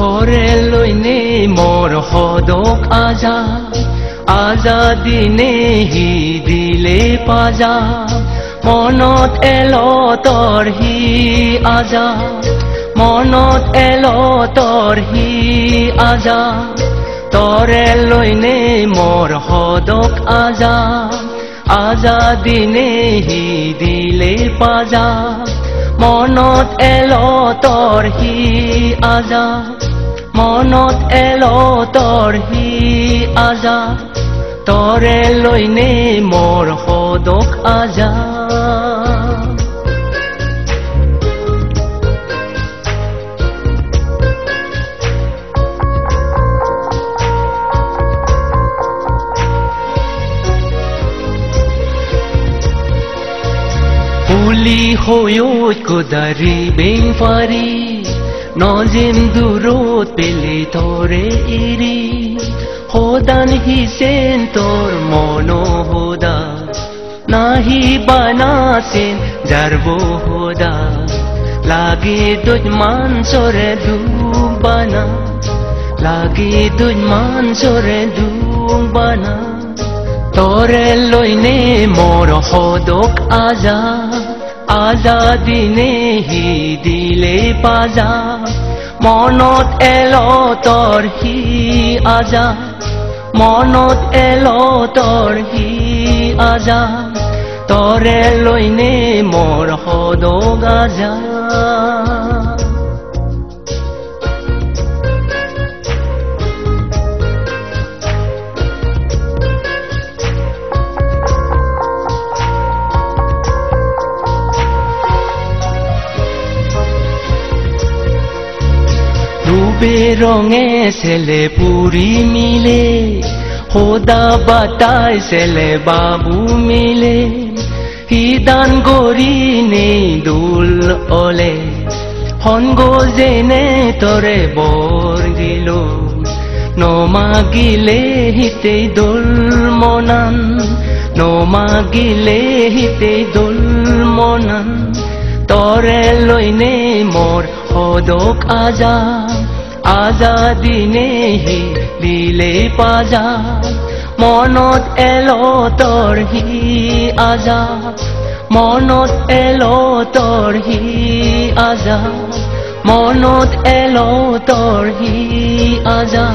তৰে লৈনে মোৰ সদক আজাদিনে হি দিলে পাজা মনত এলো তৰ হি আজা মনত এলো তৰ হি আজা তৰে লৈনে মোৰ সদক আজাদিনে হি দিলে পাজা মনত এলো তৰ হি আজা মনত এলো তৰ হি আজা তৰে লৈনে মোৰ সদক আজা পুলি হয়ত কোদাৰি বেং পাৰি নজিম দূৰত পেলে তৰে এৰি সদান হিসেন তোর মনো হোদা নাহি বানাসেন জারবো হোদা লাগে দুজ মানসরে দুবানা লাগে দুজ মানসরে দুবানা তোরে লইনে মোর সদক আজাদিনে হি দিলে পাজা মনত এলো তৰ হি আজা মনত এলো তৰ হি আজা তৰে লৈনে মোৰ সদক আজা রঙে ছেলে পুরি মিলে হোদা বাতাই ছেলে বাবু মিলে হিদান গরি নেই দুল অলে হনগো জেনে তরে বর দিল নমাগিলে হিতেই দোল মনান নমাগিলে হিতেই দোল মনান তরে লইনে মোর সদক আজাদিনে হি দিলে পাজা মনত এলো তৰ হি আজা মনত এলো তৰ হি আজা মনত এলো তৰ হি আজা